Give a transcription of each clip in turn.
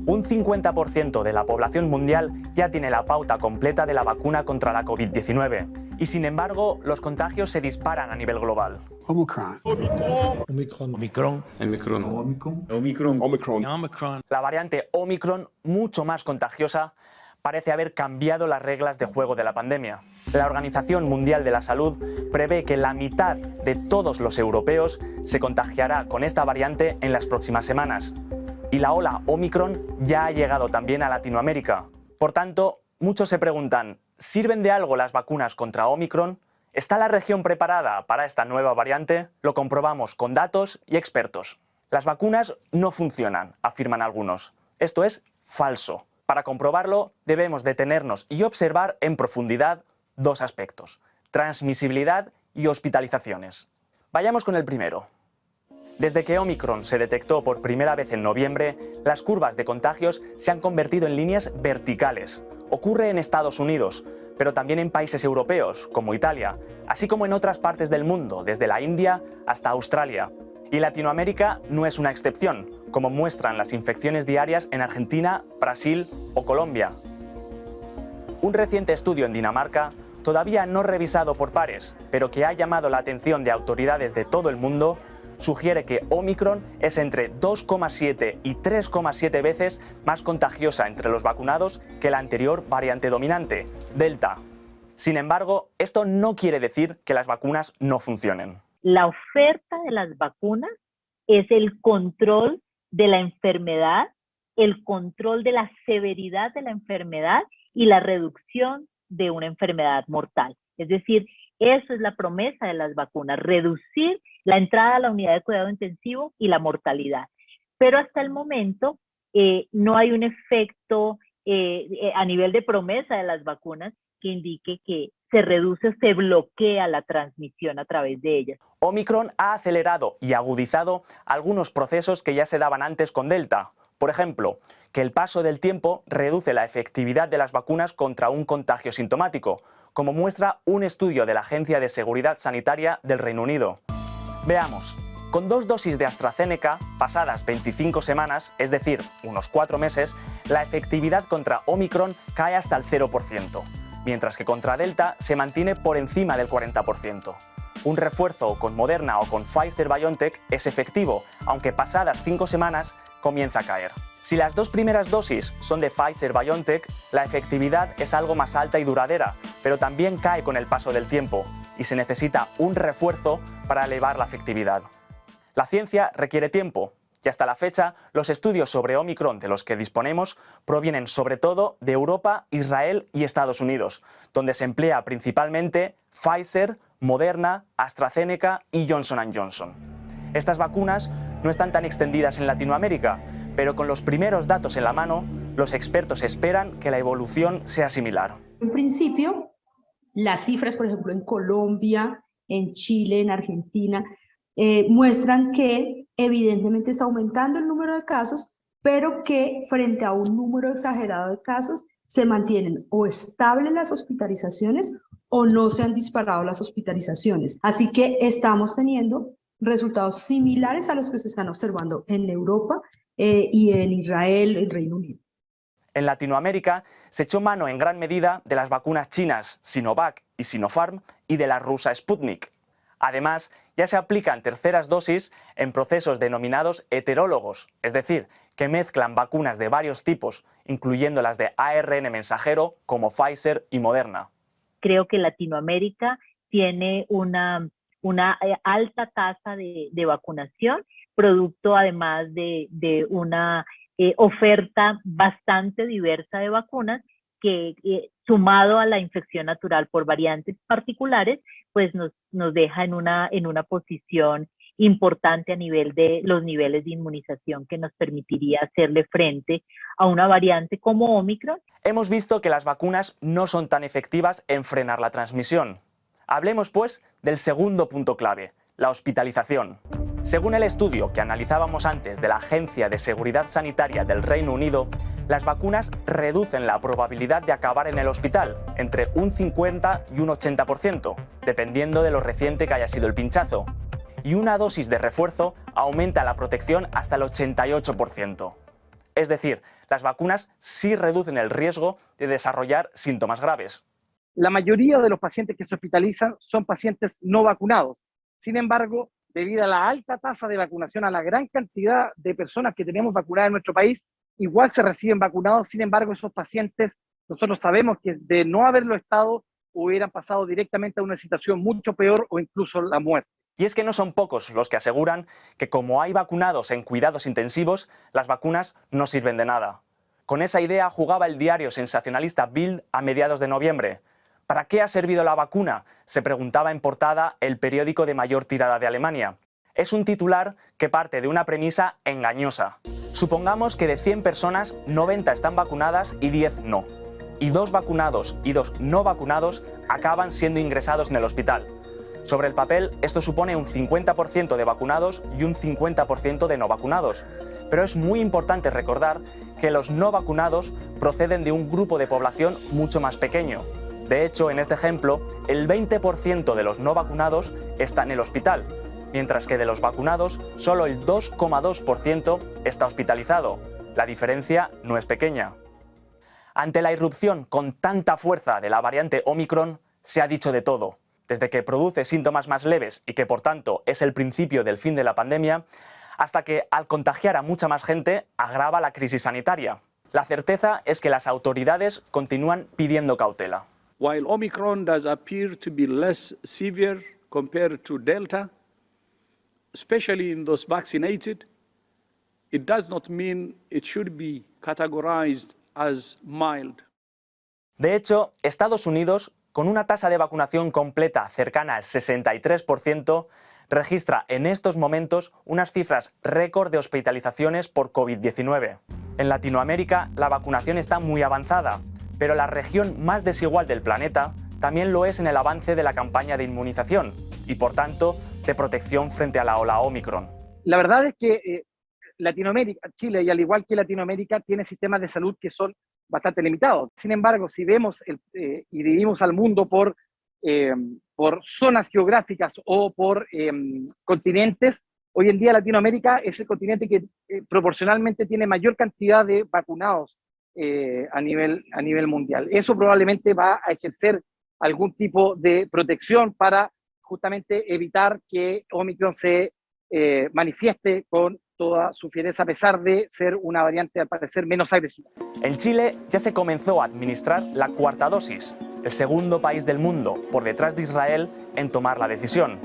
Un 50% de la población mundial ya tiene la pauta completa de la vacuna contra la COVID-19 y sin embargo los contagios se disparan a nivel global. Omicron. La variante Omicron, mucho más contagiosa, parece haber cambiado las reglas de juego de la pandemia. La Organización Mundial de la Salud prevé que la mitad de todos los europeos se contagiará con esta variante en las próximas semanas. Y la ola Omicron ya ha llegado también a Latinoamérica. Por tanto, muchos se preguntan, ¿sirven de algo las vacunas contra Omicron? ¿Está la región preparada para esta nueva variante? Lo comprobamos con datos y expertos. Las vacunas no funcionan, afirman algunos. Esto es falso. Para comprobarlo, debemos detenernos y observar en profundidad dos aspectos: transmisibilidad y hospitalizaciones. Vayamos con el primero. Desde que Omicron se detectó por primera vez en noviembre, las curvas de contagios se han convertido en líneas verticales. Ocurre en Estados Unidos, pero también en países europeos, como Italia, así como en otras partes del mundo, desde la India hasta Australia. Y Latinoamérica no es una excepción, como muestran las infecciones diarias en Argentina, Brasil o Colombia. Un reciente estudio en Dinamarca, todavía no revisado por pares, pero que ha llamado la atención de autoridades de todo el mundo, sugiere que Omicron es entre 2,7 y 3,7 veces más contagiosa entre los vacunados que la anterior variante dominante, Delta. Sin embargo, esto no quiere decir que las vacunas no funcionen. La oferta de las vacunas es el control de la enfermedad, el control de la severidad de la enfermedad y la reducción de una enfermedad mortal. Es decir, eso es la promesa de las vacunas, reducir la entrada a la unidad de cuidado intensivo y la mortalidad. Pero hasta el momento no hay un efecto a nivel de promesa de las vacunas que indique que se reduce o se bloquea la transmisión a través de ellas. Omicron ha acelerado y agudizado algunos procesos que ya se daban antes con Delta. Por ejemplo, que el paso del tiempo reduce la efectividad de las vacunas contra un contagio sintomático, como muestra un estudio de la Agencia de Seguridad Sanitaria del Reino Unido. Veamos. Con 2 dosis de AstraZeneca, pasadas 25 semanas, es decir, unos 4 meses, la efectividad contra Omicron cae hasta el 0%, mientras que contra Delta se mantiene por encima del 40%. Un refuerzo con Moderna o con Pfizer-BioNTech es efectivo, aunque pasadas 5 semanas comienza a caer. Si las 2 primeras dosis son de Pfizer-BioNTech, la efectividad es algo más alta y duradera, pero también cae con el paso del tiempo y se necesita un refuerzo para elevar la efectividad. La ciencia requiere tiempo y hasta la fecha los estudios sobre Omicron de los que disponemos provienen sobre todo de Europa, Israel y Estados Unidos, donde se emplea principalmente Pfizer, Moderna, AstraZeneca y Johnson & Johnson. Estas vacunas no están tan extendidas en Latinoamérica, pero con los primeros datos en la mano, los expertos esperan que la evolución sea similar. En principio, las cifras, por ejemplo, en Colombia, en Chile, en Argentina, muestran que evidentemente está aumentando el número de casos, pero que frente a un número exagerado de casos se mantienen o estables las hospitalizaciones o no se han disparado las hospitalizaciones. Así que estamos teniendo resultados similares a los que se están observando en Europa y en Israel, el Reino Unido. En Latinoamérica se echó mano en gran medida de las vacunas chinas Sinovac y Sinopharm y de la rusa Sputnik. Además, ya se aplican terceras dosis en procesos denominados heterólogos, es decir, que mezclan vacunas de varios tipos, incluyendo las de ARN mensajero como Pfizer y Moderna. Creo que Latinoamérica tiene una alta tasa de vacunación, producto además de una oferta bastante diversa de vacunas que sumado a la infección natural por variantes particulares, pues nos deja en una posición importante a nivel de los niveles de inmunización que nos permitiría hacerle frente a una variante como Omicron. Hemos visto que las vacunas no son tan efectivas en frenar la transmisión. Hablemos, pues, del segundo punto clave, la hospitalización. Según el estudio que analizábamos antes de la Agencia de Seguridad Sanitaria del Reino Unido, las vacunas reducen la probabilidad de acabar en el hospital entre un 50 y un 80%, dependiendo de lo reciente que haya sido el pinchazo. Y una dosis de refuerzo aumenta la protección hasta el 88%. Es decir, las vacunas sí reducen el riesgo de desarrollar síntomas graves. La mayoría de los pacientes que se hospitalizan son pacientes no vacunados. Sin embargo, debido a la alta tasa de vacunación, a la gran cantidad de personas que tenemos vacunadas en nuestro país, igual se reciben vacunados. Sin embargo, esos pacientes, nosotros sabemos que de no haberlo estado, hubieran pasado directamente a una situación mucho peor o incluso la muerte. Y es que no son pocos los que aseguran que como hay vacunados en cuidados intensivos, las vacunas no sirven de nada. Con esa idea jugaba el diario sensacionalista Bild a mediados de noviembre. ¿Para qué ha servido la vacuna?, se preguntaba en portada el periódico de mayor tirada de Alemania. Es un titular que parte de una premisa engañosa. Supongamos que de 100 personas, 90 están vacunadas y 10 no. Y 2 vacunados y 2 no vacunados acaban siendo ingresados en el hospital. Sobre el papel, esto supone un 50% de vacunados y un 50% de no vacunados. Pero es muy importante recordar que los no vacunados proceden de un grupo de población mucho más pequeño. De hecho, en este ejemplo, el 20% de los no vacunados está en el hospital, mientras que de los vacunados, solo el 2,2% está hospitalizado. La diferencia no es pequeña. Ante la irrupción con tanta fuerza de la variante Omicron, se ha dicho de todo. Desde que produce síntomas más leves y que por tanto es el principio del fin de la pandemia, hasta que al contagiar a mucha más gente agrava la crisis sanitaria. La certeza es que las autoridades continúan pidiendo cautela. While Omicron does appear to be less severe compared to Delta, especially in those vaccinated, it does not mean it should be categorized as mild. De hecho, Estados Unidos, con una tasa de vacunación completa cercana al 63%, registra en estos momentos unas cifras récord de hospitalizaciones por COVID-19. En Latinoamérica, la vacunación está muy avanzada, pero la región más desigual del planeta también lo es en el avance de la campaña de inmunización y, por tanto, de protección frente a la ola Omicron. La verdad es que Latinoamérica, Chile, y al igual que Latinoamérica, tiene sistemas de salud que son bastante limitados. Sin embargo, si vemos y dividimos al mundo por zonas geográficas o por continentes, hoy en día Latinoamérica es el continente que proporcionalmente tiene mayor cantidad de vacunados a nivel mundial. Eso probablemente va a ejercer algún tipo de protección para justamente evitar que Omicron se manifieste con toda su fiereza, a pesar de ser una variante al parecer menos agresiva. En Chile ya se comenzó a administrar la 4ª dosis, el segundo país del mundo, por detrás de Israel, en tomar la decisión.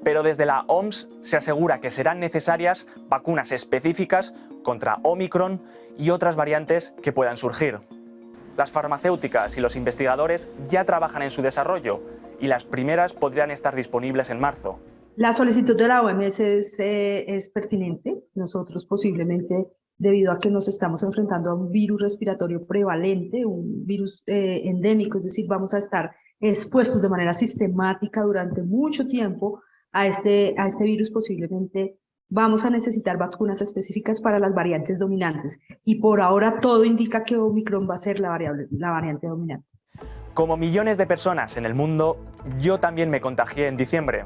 Pero desde la OMS se asegura que serán necesarias vacunas específicas contra Omicron y otras variantes que puedan surgir. Las farmacéuticas y los investigadores ya trabajan en su desarrollo y las primeras podrían estar disponibles en marzo. La solicitud de la OMS es pertinente. Nosotros posiblemente, debido a que nos estamos enfrentando a un virus respiratorio prevalente, un virus endémico, es decir, vamos a estar expuestos de manera sistemática durante mucho tiempo a este virus, posiblemente vamos a necesitar vacunas específicas para las variantes dominantes. Y por ahora todo indica que Omicron va a ser la variante dominante. Como millones de personas en el mundo, yo también me contagié en diciembre.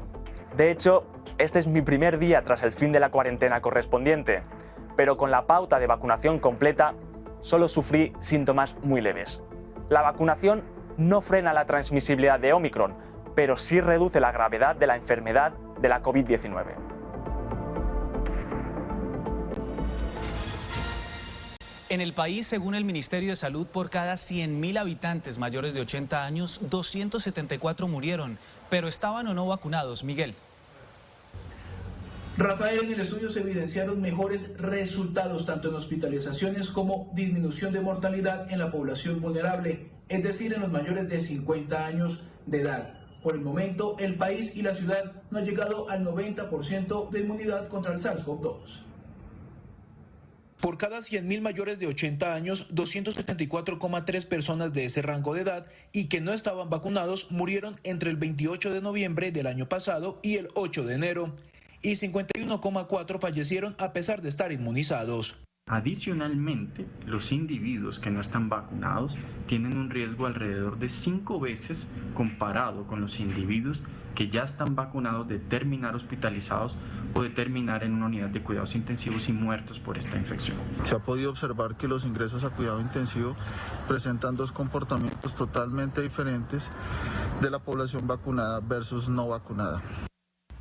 De hecho, este es mi primer día tras el fin de la cuarentena correspondiente, pero con la pauta de vacunación completa, solo sufrí síntomas muy leves. La vacunación no frena la transmisibilidad de Omicron, pero sí reduce la gravedad de la enfermedad de la COVID-19. En el país, según el Ministerio de Salud, por cada 100.000 habitantes mayores de 80 años, 274 murieron, pero estaban o no vacunados. Miguel. Rafael, en el estudio se evidenciaron mejores resultados tanto en hospitalizaciones como disminución de mortalidad en la población vulnerable, es decir, en los mayores de 50 años de edad. Por el momento, el país y la ciudad no han llegado al 90% de inmunidad contra el SARS-CoV-2. Por cada 100.000 mayores de 80 años, 274,3 personas de ese rango de edad y que no estaban vacunados murieron entre el 28 de noviembre del año pasado y el 8 de enero. Y 51,4 fallecieron a pesar de estar inmunizados. Adicionalmente, los individuos que no están vacunados tienen un riesgo alrededor de 5 veces comparado con los individuos que ya están vacunados de terminar hospitalizados o de terminar en una unidad de cuidados intensivos y muertos por esta infección. Se ha podido observar que los ingresos a cuidado intensivo presentan dos comportamientos totalmente diferentes de la población vacunada versus no vacunada.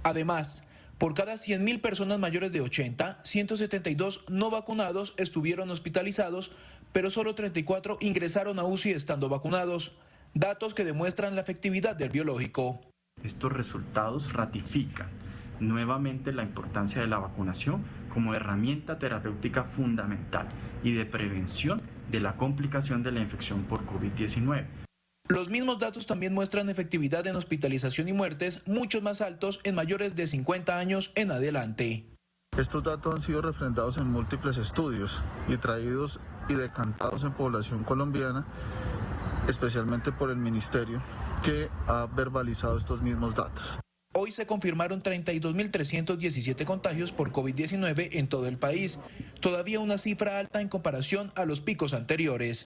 Además, por cada 100.000 personas mayores de 80, 172 no vacunados estuvieron hospitalizados, pero solo 34 ingresaron a UCI estando vacunados, datos que demuestran la efectividad del biológico. Estos resultados ratifican nuevamente la importancia de la vacunación como herramienta terapéutica fundamental y de prevención de la complicación de la infección por COVID-19. Los mismos datos también muestran efectividad en hospitalización y muertes, muchos más altos en mayores de 50 años en adelante. Estos datos han sido refrendados en múltiples estudios y traídos y decantados en población colombiana, especialmente por el Ministerio, que ha verbalizado estos mismos datos. Hoy se confirmaron 32.317 contagios por COVID-19 en todo el país, todavía una cifra alta en comparación a los picos anteriores.